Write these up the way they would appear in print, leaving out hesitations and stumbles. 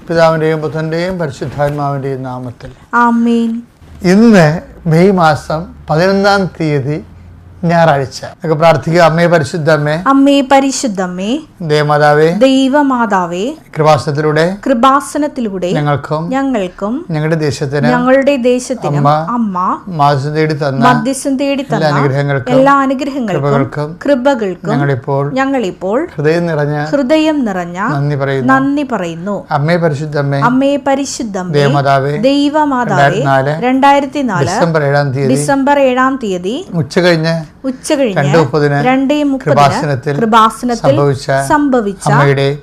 പിതാവിൻ്റെയും പുത്രൻ്റെയും പരിശുദ്ധാത്മാവിൻ്റെയും നാമത്തിൽ ആമേൻ. ഇന്ന് മെയ് മാസം 11 തീയതി ഞായറാഴ്ച. നമുക്ക് പ്രാർത്ഥിക്കുക. അമ്മേ പരിശുദ്ധമ്മേ, അമ്മേ പരിശുദ്ധമ്മേ, ദേവമാതാവേ, ദൈവമാതാവേ, കൃപാസനത്തിലൂടെ ഞങ്ങൾക്കും ഞങ്ങളുടെ ദേശത്തിനും അമ്മ മധ്യസ്ഥം തേടി തന്ന എല്ലാ അനുഗ്രഹങ്ങൾക്കും കൃപകൾക്കും ഞങ്ങളിപ്പോൾ ഹൃദയം നിറഞ്ഞ നന്ദി പറയുന്നു. അമ്മേ പരിശുദ്ധമ്മേ, ദൈവമാതാവേ, 2004 ഡിസംബർ 7 തീയതി ഉച്ചകഴിഞ്ഞ് 2:30 കൃപാസനത്തിൽ സംഭവിച്ച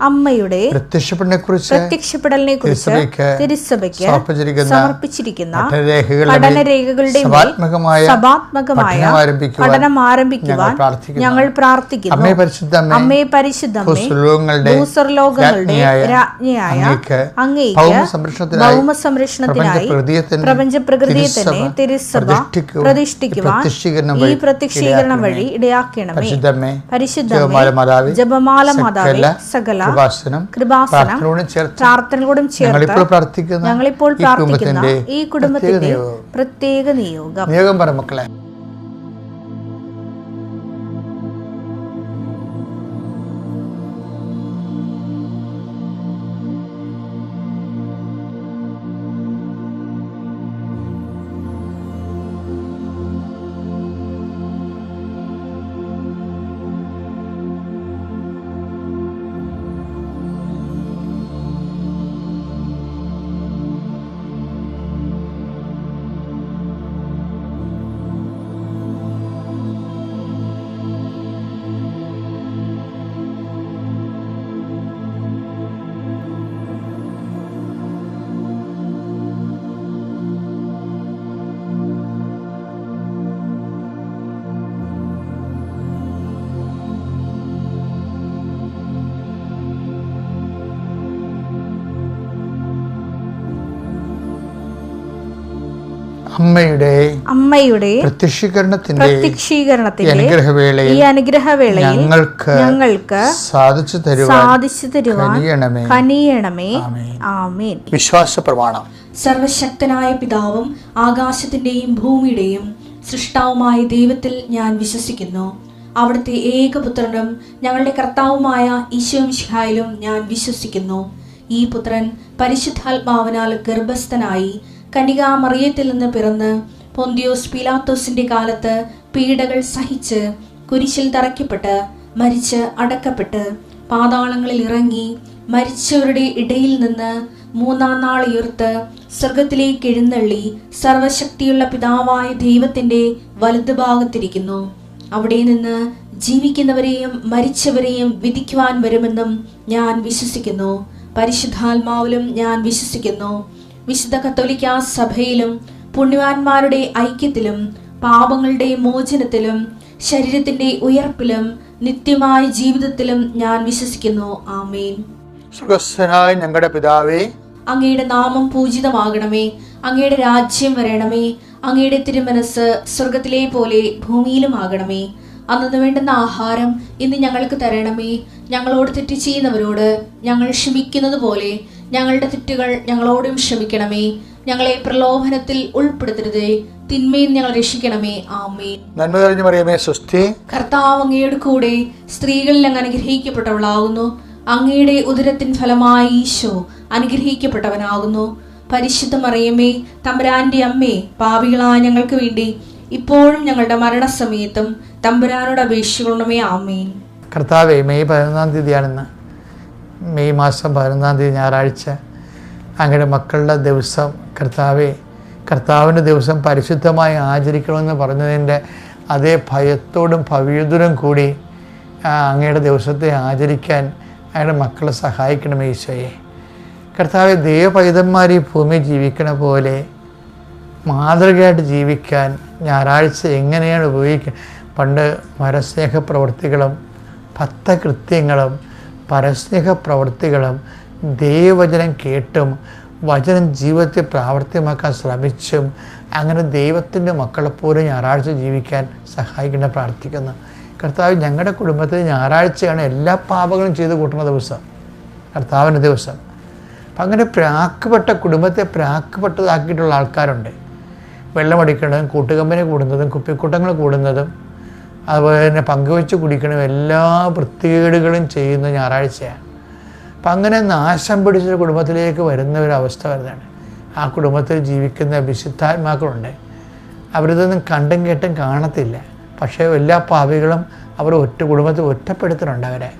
അമ്മയുടെ പ്രത്യക്ഷപ്പെടലിനെ കുറിച്ച് തിരുസഭയ്ക്ക് സമർപ്പിച്ചിരിക്കുന്ന പഠനരേഖകളുടെ സഭാത്മകമായ പഠനം ആരംഭിക്കുവാൻ ഞങ്ങൾ പ്രാർത്ഥിക്കുന്നു. അമ്മേ പരിശുദ്ധമ്മേ, ഭൂസ്വർലോകങ്ങളുടെ രാജ്ഞിയായ അങ്ങേയ്ക്ക് ഭൗമസംരക്ഷണത്തിനായി പ്രപഞ്ച പ്രകൃതിയെ തന്നെ തിരുസഭ പ്രതിഷ്ഠിക്കുവാൻ ഈ പ്രത്യക്ഷീകരണം വഴി ഇടയാക്കണമേ. പരിശുദ്ധമ്മേ, ജപമാല മാതാവേ, സകല കൃപാസനം പ്രാർത്ഥനയോടും ചേർത്ത് ഞങ്ങളിപ്പോൾ പ്രാർത്ഥിക്കുന്ന ഈ കുടുംബത്തിന്റെ പ്രത്യേക നിയോഗം മക്കളെ. അമ്മയുടെ പ്രത്യക്ഷീകരണത്തിന്റെ ഈ അനുഗ്രഹവേളയിൽ ഞങ്ങൾക്ക് സാധിച്ചു തരുവാൻ കനിയണമേ. ആമേൻ. വിശ്വാസ പ്രമാണം. സർവശക്തനായ പിതാവും ആകാശത്തിന്റെയും ഭൂമിയുടെയും സൃഷ്ടാവുമായ ദൈവത്തിൽ ഞാൻ വിശ്വസിക്കുന്നു. അവിടുത്തെ ഏകപുത്രനും ഞങ്ങളുടെ കർത്താവുമായ ഈശോമിശിഹായിലും ഞാൻ വിശ്വസിക്കുന്നു. ഈ പുത്രൻ പരിശുദ്ധാത്മാവിനാൽ ഗർഭസ്ഥനായി കന്യകാമറിയത്തിൽ നിന്ന് പിറന്ന് പൊന്തിയോസ് പീലാത്തോസിന്റെ കാലത്ത് പീഡകൾ സഹിച്ച് കുരിശിൽ തറയ്ക്കപ്പെട്ട് മരിച്ച് അടക്കപ്പെട്ട് പാതാളങ്ങളിൽ ഇറങ്ങി മരിച്ചവരുടെ ഇടയിൽ നിന്ന് 3-ാം നാൾ ഉയർത്ത് സ്വർഗത്തിലേക്ക് എഴുന്നള്ളി സർവശക്തിയുള്ള പിതാവായ ദൈവത്തിന്റെ വലതുഭാഗത്തിരിക്കുന്നു. അവിടെ നിന്ന് ജീവിക്കുന്നവരെയും മരിച്ചവരെയും വിധിക്കുവാൻ വരുമെന്നും ഞാൻ വിശ്വസിക്കുന്നു. പരിശുദ്ധാത്മാവിലും ഞാൻ വിശ്വസിക്കുന്നു. വിശുദ്ധ കത്തോലിക്കാ സഭയിലും പുണ്യവാന്മാരുടെ ഐക്യത്തിലും പാപങ്ങളുടെ മോചനത്തിലും ശരീരത്തിന്റെ ഉയർപ്പിലും നിത്യമായ ജീവിതത്തിലും ഞാൻ വിശ്വസിക്കുന്നു. ആമേൻ. സ്വർഗ്ഗസ്ഥനായ ഞങ്ങളുടെ പിതാവേ, അങ്ങയുടെ നാമം പൂജിതമാകണമേ. അങ്ങയുടെ രാജ്യം വരണമേ. അങ്ങയുടെ തിരുമനസ് സ്വർഗത്തിലെ പോലെ ഭൂമിയിലും ആകണമേ. അന്നു വേണ്ടുന്ന ആഹാരം ഇന്ന് ഞങ്ങൾക്ക് തരണമേ. ഞങ്ങളോട് തെറ്റ് ചെയ്യുന്നവരോട് ഞങ്ങൾ ക്ഷമിക്കുന്നത് പോലെ ഞങ്ങളുടെ തെറ്റുകൾ ഞങ്ങളോടും ക്ഷമിക്കണമേ. ഞങ്ങളെ പ്രലോഭനത്തിൽ ഉൾപ്പെടുത്തരുതേ, തിന്മയിൽ ഞങ്ങൾ രക്ഷിക്കണമേ. ആമേൻ. നന്മ നിറഞ്ഞ മറിയമേ, സ്വസ്തി. കർത്താവ് അങ്ങയുടെ കൂടെ സ്ത്രീകളിൽ അങ്ങ് അനുഗ്രഹിക്കപ്പെട്ടവളാകുന്നു. അങ്ങയുടെ ഉദരത്തിൻ ഫലമായി ഈശോ അനുഗ്രഹിക്കപ്പെട്ടവനാകുന്നു. പരിശുദ്ധ മറിയമേ, തമ്പുരാന്റെ അമ്മേ, പാപികളായ ഞങ്ങൾക്ക് വേണ്ടി ഇപ്പോഴും ഞങ്ങളുടെ മരണസമയത്തും തമ്പുരാനോട് അപേക്ഷിക്കണമേ. ആമേൻ. കർത്താവേ, മെയ് 11 തീയതിയാണെന്ന്. മെയ് മാസം 11 തീയതി ഞായറാഴ്ച അങ്ങയുടെ മക്കളുടെ ദിവസം. കർത്താവിൻ്റെ ദിവസം പരിശുദ്ധമായി ആചരിക്കണമെന്ന് പറഞ്ഞതിൻ്റെ അതേ ഭയത്തോടും ഭവ്യതയോടും കൂടി അങ്ങയുടെ ദിവസത്തെ ആചരിക്കാൻ അങ്ങയുടെ മക്കളെ സഹായിക്കണമേ ഈശോയെ. കർത്താവെ, ദൈവപൈതന്മാർ ഈ ഭൂമിയിൽ ജീവിക്കണ പോലെ മാതൃകയായിട്ട് ജീവിക്കാൻ ഞായറാഴ്ച എങ്ങനെയാണ് ഉപയോഗിക്കുക? പണ്ട് പരസ്നേഹ പ്രവൃത്തികളും ഭക്തകൃത്യങ്ങളും പരസ്നേഹ പ്രവൃത്തികളും ദൈവവചനം കേട്ടും വചനം ജീവിതത്തെ പ്രാവർത്തികമാക്കാൻ ശ്രമിച്ചും അങ്ങനെ ദൈവത്തിൻ്റെ മക്കളെപ്പോലെ ഞായറാഴ്ച ജീവിക്കാൻ സഹായിക്കണം പ്രാർത്ഥിക്കുന്നു. കർത്താവ്, ഞങ്ങളുടെ കുടുംബത്തിൽ ഞായറാഴ്ചയാണ് എല്ലാ പാപങ്ങളും ചെയ്ത് കൂട്ടുന്ന ദിവസം, കർത്താവിൻ്റെ ദിവസം. അപ്പം അങ്ങനെ പ്രാക്കുപെട്ട കുടുംബത്തെ പ്രാക്കുപെട്ടതാക്കിയിട്ടുള്ള ആൾക്കാരുണ്ട്. വെള്ളമടിക്കുന്നതും കൂട്ടുകമ്പനി കൂടുന്നതും കുപ്പിക്കൂട്ടങ്ങൾ കൂടുന്നതും അതുപോലെ തന്നെ പങ്കുവെച്ച് കുടിക്കണതും എല്ലാ വൃത്തികേടുകളും ചെയ്യുന്ന ഞായറാഴ്ചയാണ്. അപ്പം അങ്ങനെ നാശം പിടിച്ചൊരു കുടുംബത്തിലേക്ക് വരുന്ന ഒരവസ്ഥ വരുന്നതാണ്. ആ കുടുംബത്തിൽ ജീവിക്കുന്ന വിശുദ്ധാത്മാക്കളുണ്ട്. അവരിതൊന്നും കണ്ടും കേട്ടും കാണത്തില്ല. പക്ഷേ എല്ലാ പാപികളും അവർ കുടുംബത്തിൽ ഒറ്റപ്പെടുത്തുന്നുണ്ട്.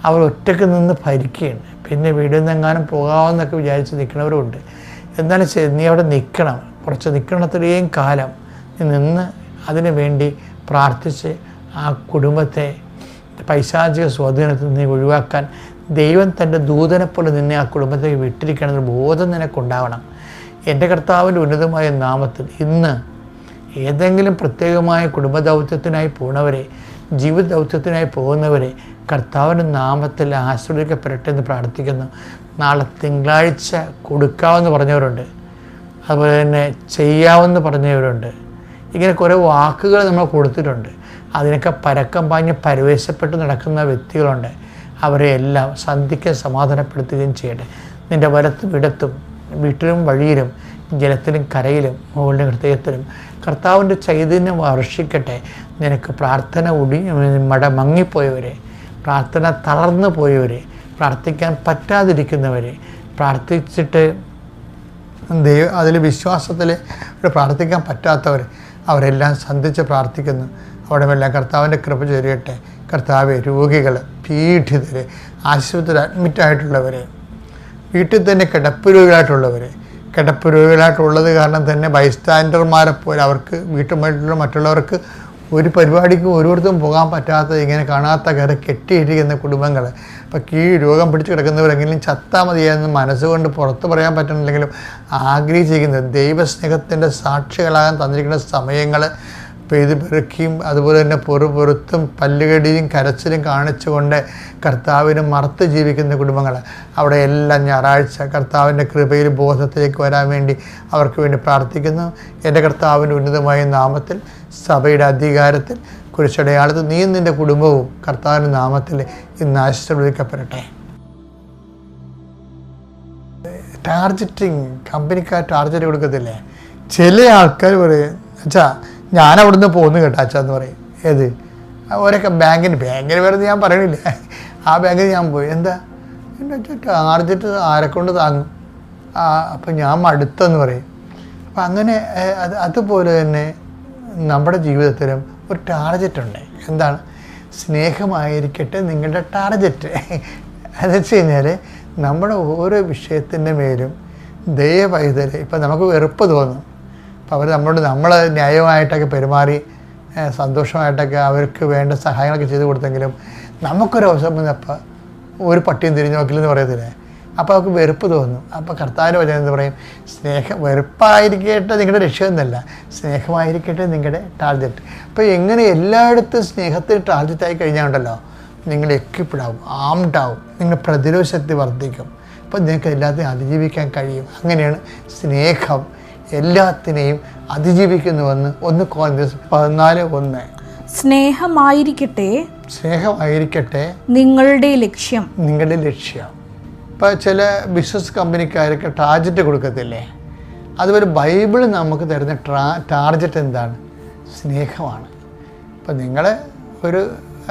അവർ ഒറ്റയ്ക്ക് നിന്ന് ഭരിക്കുകയാണ്. പിന്നെ വീട്ടിൽ നിന്നെങ്ങാനും പോകാമെന്നൊക്കെ വിചാരിച്ച് നിൽക്കുന്നവരുമുണ്ട്. എന്നാലും ശരി, നീ അവിടെ നിൽക്കണം, കുറച്ച് നിൽക്കണത്രയും കാലം നീ നിന്ന് അതിനു വേണ്ടി പ്രാർത്ഥിച്ച് ആ കുടുംബത്തെ പൈശാചിക സ്വാധീനത്തിൽ നിന്ന് ഒഴിവാക്കാൻ ദൈവം തൻ്റെ ദൂതനെപ്പോലെ നിന്നെ ആ കുടുംബത്തേക്ക് വിട്ടിരിക്കണമെന്നൊരു ബോധം നിനക്കുണ്ടാവണം. എൻ്റെ കർത്താവിൻ്റെ ഉന്നതമായ നാമത്തിൽ ഇന്ന് ഏതെങ്കിലും പ്രത്യേകമായ കുടുംബ ദൗത്യത്തിനായി പോകുന്നവരെ, ജീവിത ദൗത്യത്തിനായി പോകുന്നവരെ കർത്താവിൻ്റെ നാമത്തിൽ ആശ്രയിക്കപ്പെടട്ടെ എന്ന് പ്രാർത്ഥിക്കുന്നു. നാളെ തിങ്കളാഴ്ച കൊടുക്കാമെന്ന് പറഞ്ഞവരുണ്ട്, അതുപോലെ തന്നെ ചെയ്യാമെന്ന് പറഞ്ഞവരുണ്ട്. ഇങ്ങനെ കുറേ വാക്കുകൾ നമ്മൾ കൊടുത്തിട്ടുണ്ട്. അതിനൊക്കെ പരക്കം പാഞ്ഞ് പരിവേശപ്പെട്ട് നടക്കുന്ന വ്യക്തികളുണ്ട്. അവരെ എല്ലാം സന്ധിക്ക് സമാധാനപ്പെടുത്തുകയും ചെയ്യട്ടെ. നിൻ്റെ വലത്തും ഇടത്തും വീട്ടിലും വഴിയിലും ജലത്തിലും കരയിലും മുകളിലും ഹൃദയത്തിലും കർത്താവിൻ്റെ ചൈതന്യം വർഷിക്കട്ടെ. നിനക്ക് പ്രാർത്ഥന മങ്ങിപ്പോയവരെ, പ്രാർത്ഥന തളർന്നു പോയവരെ, പ്രാർത്ഥിക്കാൻ പറ്റാതിരിക്കുന്നവരെ, പ്രാർത്ഥിച്ചിട്ട് അതിൽ വിശ്വാസത്തിൽ പ്രാർത്ഥിക്കാൻ പറ്റാത്തവർ, അവരെല്ലാം സന്ധിച്ച് പ്രാർത്ഥിക്കുന്നു. അവിടെയെല്ലാം കർത്താവിൻ്റെ കൃപ ചൊരിയട്ടെ. കർത്താവ് രോഗികൾ, പീഡിതർ, ആശുപത്രിയിൽ അഡ്മിറ്റായിട്ടുള്ളവർ, വീട്ടിൽ തന്നെ കിടപ്പ് രോഗികളായിട്ടുള്ളത് കാരണം തന്നെ ബൈസ്റ്റാൻഡർമാരെ പോലെ അവർക്ക് വീട്ടുമായിട്ടുള്ള മറ്റുള്ളവർക്ക് ഒരു പരിപാടിക്കും ഓരോരുത്തരും പോകാൻ പറ്റാത്ത, ഇങ്ങനെ കാണാത്ത കയറി കെട്ടിയിരിക്കുന്ന കുടുംബങ്ങൾ. അപ്പോൾ ഈ രോഗം പിടിച്ച് കിടക്കുന്നവരെങ്കിലും ചത്താൽ മതിയെന്ന് മനസ്സുകൊണ്ട് പുറത്ത് പറയാൻ പറ്റുന്നില്ലെങ്കിലും ആഗ്രഹിച്ചിരിക്കുന്നത് ദൈവസ്നേഹത്തിൻ്റെ സാക്ഷികളാകാൻ തന്നിരിക്കുന്ന സമയങ്ങൾ പെയ്ത് പെറുക്കിയും അതുപോലെ തന്നെ പൊറുത്തും പല്ലുകടിയും കരച്ചിലും കാണിച്ചുകൊണ്ട് കർത്താവിന് മറുത്ത് ജീവിക്കുന്ന കുടുംബങ്ങൾ, അവിടെ എല്ലാം ഞായറാഴ്ച കർത്താവിൻ്റെ കൃപയിൽ ബോധത്തിലേക്ക് വരാൻ വേണ്ടി അവർക്ക് വേണ്ടി പ്രാർത്ഥിക്കുന്നു. എൻ്റെ കർത്താവിൻ്റെ ഉന്നതമായ നാമത്തിൽ, സഭയുടെ അധികാരത്തിൽ, കുരിശടയാളത്തിൽ നീ നിൻ്റെ കുടുംബവും കർത്താവിൻ്റെ നാമത്തിൽ ഇന്ന് ആശീർവദിക്കപ്പെടട്ടെ. ടാർജറ്റിങ്, കമ്പനിക്കാർ ടാർജറ്റ് കൊടുക്കത്തില്ലേ? ചില ആൾക്കാർ പറയും, അച്ഛാ ഞാൻ അവിടുന്ന് പോന്നു കേട്ടോ അച്ഛാ എന്ന് പറയും. ഏത് ഓരൊക്കെ ബാങ്കിന് വരുന്നത് ഞാൻ പറയണില്ല, ആ ബാങ്കിൽ ഞാൻ പോയി. എന്താ എൻ്റെ അച്ഛാ ടാർജറ്റ് ആരെക്കൊണ്ട് താങ്ങും, അപ്പം ഞാൻ മടുത്തെന്ന് പറയും. അപ്പം അങ്ങനെ അതുപോലെ തന്നെ നമ്മുടെ ജീവിതത്തിലും ഒരു ടാർജറ്റുണ്ട്. എന്താണ്? സ്നേഹമായിരിക്കട്ടെ നിങ്ങളുടെ ടാർജറ്റ്. അതെന്ന് വെച്ച് കഴിഞ്ഞാൽ നമ്മുടെ ഓരോ വിഷയത്തിൻ്റെ മേലും ദയവൈതൽ, ഇപ്പം നമുക്ക് വെറുപ്പ് തോന്നും, അപ്പോൾ അവർ നമ്മൾ ന്യായമായിട്ടൊക്കെ പെരുമാറി സന്തോഷമായിട്ടൊക്കെ അവർക്ക് വേണ്ട സഹായങ്ങളൊക്കെ ചെയ്ത് കൊടുത്തെങ്കിലും നമുക്കൊരു അവസരം വന്നപ്പോൾ ഒരു പട്ടിയും തിരിഞ്ഞു നോക്കില്ലെന്ന് പറയത്തില്ലേ? അപ്പോൾ അവർക്ക് വെറുപ്പ് തോന്നും. അപ്പോൾ കർത്താവിൻ്റെ വചനം എന്ന് പറയും, വെറുപ്പായിരിക്കട്ടെ നിങ്ങളുടെ ലക്ഷ്യമൊന്നുമല്ല, സ്നേഹമായിരിക്കട്ടെ നിങ്ങളുടെ ടാർജറ്റ്. അപ്പോൾ എങ്ങനെ എല്ലായിടത്തും സ്നേഹത്തിന് ടാർജറ്റായി കഴിഞ്ഞാൽ ഉണ്ടല്ലോ, നിങ്ങൾ എക്വിപ്ഡാവും, ആംഡാവും, നിങ്ങളുടെ പ്രതിരോധ ശക്തി വർദ്ധിക്കും. അപ്പോൾ നിങ്ങൾക്ക് എല്ലാത്തിനെയും അതിജീവിക്കാൻ കഴിയും. അങ്ങനെയാണ് സ്നേഹം എല്ലാത്തിനെയും അതിജീവിക്കുന്നുവെന്ന് 1 Corinthians 14:1. സ്നേഹമായിരിക്കട്ടെ നിങ്ങളുടെ ലക്ഷ്യം. ഇപ്പോൾ ചില ബിസിനസ് കമ്പനിക്കാരൊക്കെ ടാർജറ്റ് കൊടുക്കത്തില്ലേ? അതുപോലെ ബൈബിൾ നമുക്ക് തരുന്ന ടാർജറ്റ് എന്താണ്? സ്നേഹമാണ്. ഇപ്പം നിങ്ങൾ ഒരു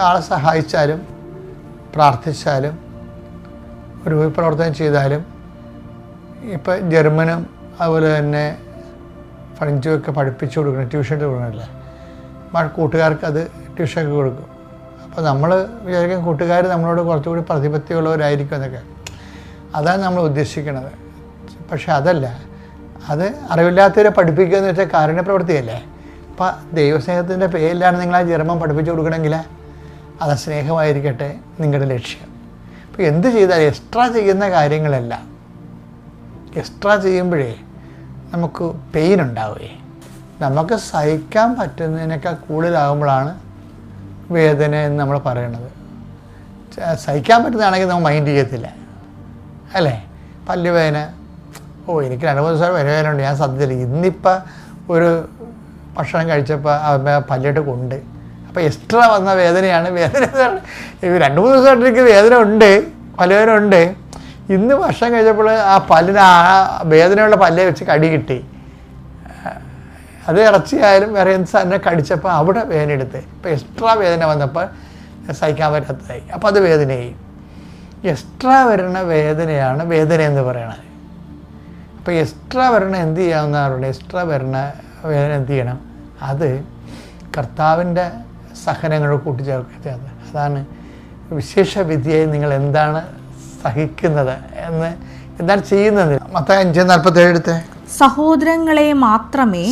ആളെ സഹായിച്ചാലും പ്രാർത്ഥിച്ചാലും ഒരു പ്രവർത്തനം ചെയ്താലും, ഇപ്പം ജർമ്മനും അതുപോലെ തന്നെ ഫ്രഞ്ചുമൊക്കെ പഠിപ്പിച്ചു കൊടുക്കണം, ട്യൂഷൻ കൊടുക്കണമല്ലേ? കൂട്ടുകാർക്ക് അത് ട്യൂഷനൊക്കെ കൊടുക്കും. അപ്പോൾ നമ്മൾ വിചാരിക്കും കൂട്ടുകാർ നമ്മളോട് കുറച്ചുകൂടി പ്രതിപത്തിയുള്ളവരായിരിക്കും എന്നൊക്കെ. അതാണ് നമ്മൾ ഉദ്ദേശിക്കുന്നത്. പക്ഷെ അതല്ല, അത് അറിവില്ലാത്തവരെ പഠിപ്പിക്കുക എന്ന് വെച്ചാൽ കാരുണ്യപ്രവൃത്തിയല്ലേ? അപ്പോൾ ദൈവസ്നേഹത്തിൻ്റെ പേരിലാണ് നിങ്ങൾ ആ ജർമ്മൻ പഠിപ്പിച്ചു കൊടുക്കണമെങ്കിൽ അത് സ്നേഹമായിരിക്കട്ടെ നിങ്ങളുടെ ലക്ഷ്യം. ഇപ്പോൾ എന്ത് ചെയ്താൽ എക്സ്ട്രാ ചെയ്യുന്ന കാര്യങ്ങളല്ല, എക്സ്ട്രാ ചെയ്യുമ്പോഴേ നമുക്ക് പെയിൻ ഉണ്ടാവുകയെ. നമുക്ക് സഹിക്കാൻ പറ്റുന്നതിനേക്കാൾ കൂടുതലാകുമ്പോഴാണ് വേദന എന്ന് നമ്മൾ പറയണത്. സഹിക്കാൻ പറ്റുന്നതാണെങ്കിൽ നമ്മൾ മൈൻഡ് ചെയ്യത്തില്ല അല്ലേ? പല്ലുവേദന, എനിക്ക് 2-3 ദിവസം വേദന ഉണ്ട്, ഞാൻ ശ്രദ്ധിച്ചില്ല. ഇന്നിപ്പോൾ ഒരു ഭക്ഷണം കഴിച്ചപ്പോൾ പല്ലിട്ട് കൊണ്ട്, അപ്പോൾ എക്സ്ട്രാ വന്ന വേദനയാണ്. 2-3 ദിവസമായിട്ട് എനിക്ക് വേദന ഉണ്ട്, പല്ലുവേദന ഉണ്ട്. ഇന്ന് വർഷം കഴിഞ്ഞപ്പോൾ ആ പല്ലിന് ആ വേദനയുള്ള പല്ലേ വെച്ച് കടി കിട്ടി. അത് ഇറച്ചിയായാലും വേറെ എന്ത് സാധനം കടിച്ചപ്പോൾ അവിടെ വേദന എടുത്ത്. ഇപ്പോൾ എക്സ്ട്രാ വേദന വന്നപ്പോൾ സഹിക്കാൻ പറ്റാത്തതായി. അപ്പോൾ അത് വേദനയായി. എക്സ്ട്രാ വരുന്ന വേദനയാണ് വേദന എന്ന് പറയണത്. അപ്പോൾ എക്സ്ട്രാ വരണ എന്ത് ചെയ്യാവുന്നതാണ്? എക്സ്ട്രാ വരുന്ന വേദന എന്ത് ചെയ്യണം? അത് കർത്താവിൻ്റെ സഹനങ്ങൾ കൂട്ടിച്ചേർക്കുക. അതാണ് വിശേഷ വിധിയായി നിങ്ങൾ എന്താണ് സഹിക്കുന്നത് എന്താണ് ചെയ്യുന്നത്. മത്തായി 5:47 എടുത്തേ. സഹോദരങ്ങളെ മാത്രമേ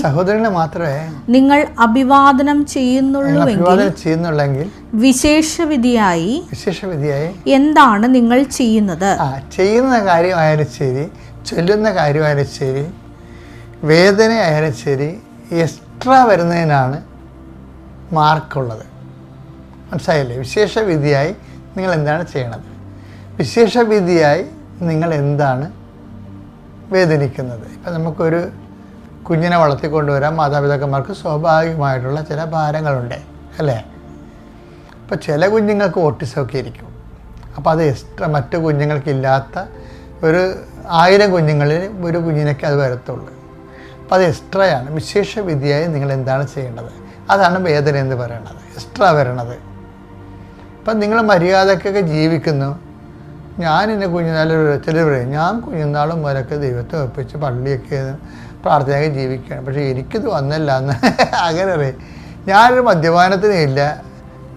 നിങ്ങൾ അഭിവാദനം ചെയ്യുന്നുള്ളെങ്കിൽ വിശേഷവിധിയായി എന്താണ് നിങ്ങൾ ചെയ്യുന്നത്? ചെയ്യുന്ന കാര്യമായാലും ശരി, ചൊല്ലുന്ന കാര്യമായാലും ശരി, വേദനയായാലും ശരി, എക്സ്ട്രാ വരുന്നതിനാണ് മാർക്കുള്ളത്. മനസ്സിലായില്ലേ? വിശേഷവിധിയായി നിങ്ങൾ എന്താണ് ചെയ്യണത്? വിശേഷവിധിയായി നിങ്ങൾ എന്താണ് വേദനിക്കുന്നത്? ഇപ്പം നമുക്കൊരു കുഞ്ഞിനെ വളർത്തിക്കൊണ്ടുവരാൻ മാതാപിതാക്കന്മാർക്ക് സ്വാഭാവികമായിട്ടുള്ള ചില ഭാരങ്ങളുണ്ട്, അല്ലേ? ഇപ്പോൾ ചില കുഞ്ഞുങ്ങൾക്ക് ഓട്ടിസമൊക്കെ ഇരിക്കും. അപ്പോൾ അത് എക്സ്ട്രാ മറ്റു കുഞ്ഞുങ്ങൾക്കില്ലാത്ത ഒരു 1000 കുഞ്ഞുങ്ങളിൽ ഒരു കുഞ്ഞിനൊക്കെ അത് വരത്തുള്ളൂ. അപ്പോൾ അത് എക്സ്ട്രായാണ്. വിശേഷവിധിയായി നിങ്ങൾ എന്താണ് ചെയ്യേണ്ടത്? അതാണ് വേദന എന്ന് പറയുന്നത്, എക്സ്ട്രാ വരണത്. ഇപ്പം നിങ്ങൾ മര്യാദക്കൊക്കെ ജീവിക്കുന്നു. ഞാനെന്നെ കുഞ്ഞുനാളിൽ ചിലർ പറയും, ഞാൻ കുഞ്ഞുനാളും മുതലൊക്കെ ദൈവത്തെ ഒപ്പിച്ച് പള്ളിയൊക്കെ പ്രാർത്ഥനയൊക്കെ ജീവിക്കുകയാണ്, പക്ഷേ എനിക്കിത് വന്നല്ല എന്ന് അങ്ങനെ പറയും. ഞാനൊരു മദ്യപാനത്തിനും ഇല്ല,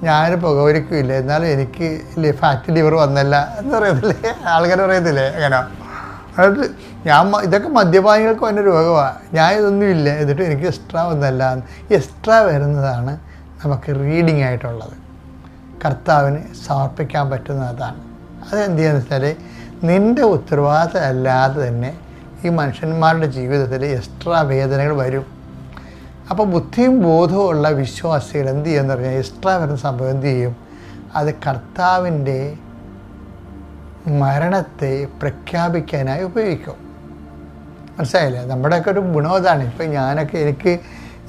ഞാനൊരു പുകവലിക്കും ഇല്ല, എന്നാലും എനിക്ക് ഫാറ്റ് ലിവർ വന്നല്ല എന്ന് പറയത്തില്ലേ ആൾക്കാർ, പറയത്തില്ലേ അങ്ങനെ? അതായത് ഇതൊക്കെ മദ്യപാനികൾക്ക് വന്ന രോഗമാണ്, ഞാൻ ഇതൊന്നും ഇല്ല, എന്നിട്ട് എനിക്ക് എക്സ്ട്രാ വന്നല്ല. എക്സ്ട്രാ വരുന്നതാണ് നമുക്ക് റീഡിങ് ആയിട്ടുള്ളത്, കർത്താവിന് സമർപ്പിക്കാൻ പറ്റുന്ന അതാണ്. അതെന്ത് ചെയ്യുക വെച്ചാൽ, നിൻ്റെ ഉത്തരവാദിത്തം അല്ലാതെ തന്നെ ഈ മനുഷ്യന്മാരുടെ ജീവിതത്തിൽ എക്സ്ട്രാ വേദനകൾ വരും. അപ്പോൾ ബുദ്ധിയും ബോധവും ഉള്ള വിശ്വാസികൾ എന്ത് ചെയ്യുമെന്ന് പറഞ്ഞാൽ, എക്സ്ട്രാ വരുന്ന സംഭവം എന്ത് ചെയ്യും? അത് കർത്താവിൻ്റെ മരണത്തെ പ്രഖ്യാപിക്കാനായി ഉപയോഗിക്കും. മനസ്സിലായില്ലേ? നമ്മുടെയൊക്കെ ഒരു ഗുണം അതാണ്. ഇപ്പം ഞാനൊക്കെ എനിക്ക്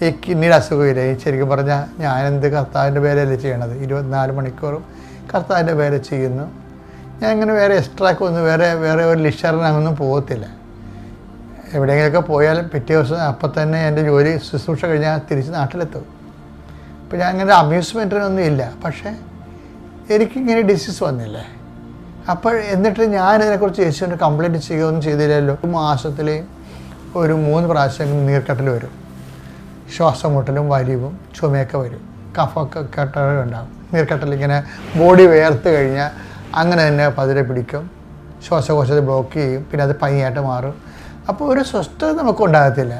ഈ കിഡ്നിയുടെ അസുഖമില്ല, ശരിക്കും പറഞ്ഞാൽ ഞാനെന്ത് കർത്താവിൻ്റെ പേരല്ലേ ചെയ്യണത്? 24 മണിക്കൂറും കർത്താവിൻ്റെ പേരെ ചെയ്യുന്നു. ഞാൻ ഇങ്ങനെ വേറെ എക്സ്ട്രാക്ക് ഒന്നും വേറെ ഒരു ലിഷറിനൊന്നും പോകത്തില്ല. എവിടെയെങ്കിലുമൊക്കെ പോയാലും പിറ്റേ ദിവസം അപ്പം തന്നെ എൻ്റെ ജോലി ശുശ്രൂഷ കഴിഞ്ഞാൽ തിരിച്ച് നാട്ടിലെത്തും. അപ്പോൾ ഞാൻ അങ്ങനെ അമ്യൂസ്മെൻറ്റിനൊന്നും ഇല്ല. പക്ഷേ എനിക്കിങ്ങനെ ഡിസീസ് വന്നില്ലേ? അപ്പോൾ എന്നിട്ട് ഞാനിതിനെക്കുറിച്ച് യേശുവിൻ്റെ കംപ്ലയിൻറ്റ് ചെയ്യുകയൊന്നും ചെയ്തില്ലല്ലോ. മാസത്തിൽ ഒരു 3 പ്രാവശ്യം നീർക്കെട്ടൽ വരും, ശ്വാസം മുട്ടലും വലിവും ചുമയൊക്കെ വരും, കഫമൊക്കെ കെട്ടലുണ്ടാകും. നീർക്കെട്ടലിങ്ങനെ ബോഡി വേർത്ത് കഴിഞ്ഞാൽ അങ്ങനെ തന്നെ പതിരെ പിടിക്കും, ശ്വാസകോശത്തെ ബ്ലോക്ക് ചെയ്യും, പിന്നെ അത് പനിയായിട്ട് മാറും. അപ്പോൾ ഒരു സ്വസ്ഥത നമുക്കുണ്ടാകത്തില്ല.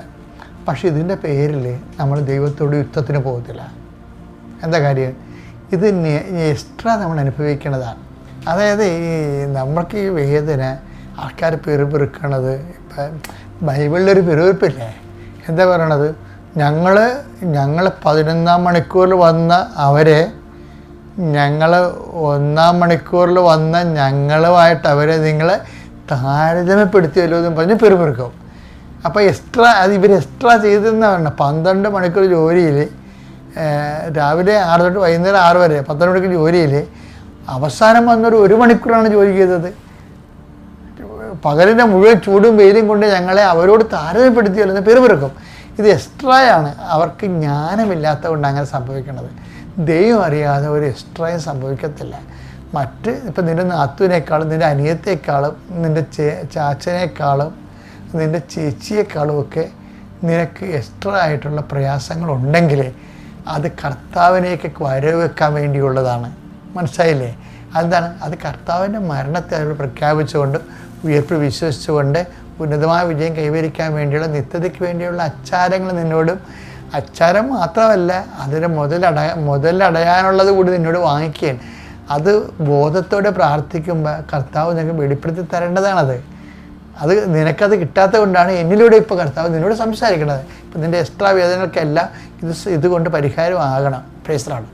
പക്ഷേ ഇതിൻ്റെ പേരിൽ നമ്മൾ ദൈവത്തോട് യുദ്ധത്തിന് പോകത്തില്ല. എന്താ കാര്യം? ഇത് എക്സ്ട്രാ നമ്മൾ അനുഭവിക്കേണ്ടതാണ്. അതായത് നമ്മൾക്ക് ഈ വേദന ആൾക്കാർ പെറുപിറുക്കണത്, ഇപ്പം ബൈബിളിലൊരു പെറുപിറുപ്പില്ലേ? എന്താ പറയണത്? ഞങ്ങൾ 11-ാം മണിക്കൂറിൽ വന്ന അവരെ, ഞങ്ങൾ 1-ാം മണിക്കൂറിൽ വന്ന ഞങ്ങളുമായിട്ട് അവരെ നിങ്ങൾ താരതമ്യപ്പെടുത്തിയല്ലോ എന്നും പറഞ്ഞ് പെറുപിറുക്കും. അപ്പോൾ എക്സ്ട്രാ ഇവർ എക്സ്ട്രാ ചെയ്തെന്ന് പറഞ്ഞാൽ 12 മണിക്കൂർ ജോലിയിൽ, രാവിലെ 6 തൊട്ട് വൈകുന്നേരം 6 വരെ 12 മണിക്കൂർ ജോലിയിൽ അവസാനം വന്നൊരു 1 മണിക്കൂറാണ് ജോലി ചെയ്തത്. പകലിൻ്റെ മുഴുവൻ ചൂടും വെയിലും കൊണ്ട് ഞങ്ങളെ അവരോട് താരതമ്യപ്പെടുത്തിയല്ലോ എന്ന് പെറുപിറുക്കും. ഇത് എക്സ്ട്രായാണ്. അവർക്ക് ജ്ഞാനമില്ലാത്തത് കൊണ്ട് അങ്ങനെ സംഭവിക്കുന്നത്. ദൈവം അറിയാതെ ഒരു എക്സ്ട്രായും സംഭവിക്കത്തില്ല. മറ്റ് ഇപ്പം നിൻ്റെ നാത്തുവിനേക്കാളും നിൻ്റെ അനിയത്തേക്കാളും നിൻ്റെ ചാച്ചനേക്കാളും നിൻ്റെ ചേച്ചിയേക്കാളും ഒക്കെ നിനക്ക് എക്സ്ട്രാ ആയിട്ടുള്ള പ്രയാസങ്ങളുണ്ടെങ്കിൽ അത് കർത്താവിനേക്ക് വരവെക്കാൻ വേണ്ടിയുള്ളതാണ്. മനസ്സിലായില്ലേ? അതെന്താണ്? അത് കർത്താവിൻ്റെ മരണത്തെ അവർ പ്രഖ്യാപിച്ചുകൊണ്ട് ഉയർപ്പ് വിശ്വസിച്ചുകൊണ്ട് ഉന്നതമായ വിജയം കൈവരിക്കാൻ വേണ്ടിയുള്ള നിത്യതയ്ക്ക് വേണ്ടിയുള്ള അച്ചാരങ്ങൾ നിന്നോടും, അച്ചാരം മാത്രമല്ല അതിന് മുതലടയാനുള്ളത് കൂടി നിന്നോട് വാങ്ങിക്കുകയാണ്. അത് ബോധത്തോടെ പ്രാർത്ഥിക്കുമ്പോൾ കർത്താവ് നിനക്ക് വെളിപ്പെടുത്തി തരേണ്ടതാണത്. അത് നിനക്കത് കിട്ടാത്തത് കൊണ്ടാണ് എന്നിലൂടെ ഇപ്പോൾ കർത്താവ് നിന്നോട് സംസാരിക്കുന്നത്. ഇപ്പം നിൻ്റെ എക്സ്ട്രാ വേദനകൾക്കെല്ലാം ഇതുകൊണ്ട് പരിഹാരമാകണം. Praise the Lord.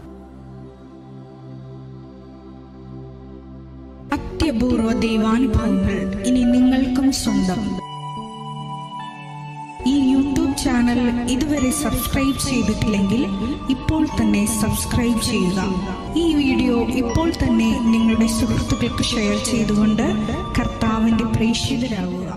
അത്യപൂർവ ദൈവാനുഭവങ്ങൾ ഇനി നിങ്ങൾക്കും സ്വന്തം. ഈ യൂട്യൂബ് ചാനൽ ഇതുവരെ സബ്സ്ക്രൈബ് ചെയ്തിട്ടില്ലെങ്കിൽ ഇപ്പോൾ തന്നെ സബ്സ്ക്രൈബ് ചെയ്യുക. ഈ വീഡിയോ ഇപ്പോൾ തന്നെ നിങ്ങളുടെ സുഹൃത്തുക്കൾക്ക് ഷെയർ ചെയ്തുകൊണ്ട് കർത്താവിന്റെ പ്രേക്ഷിതരാകുക.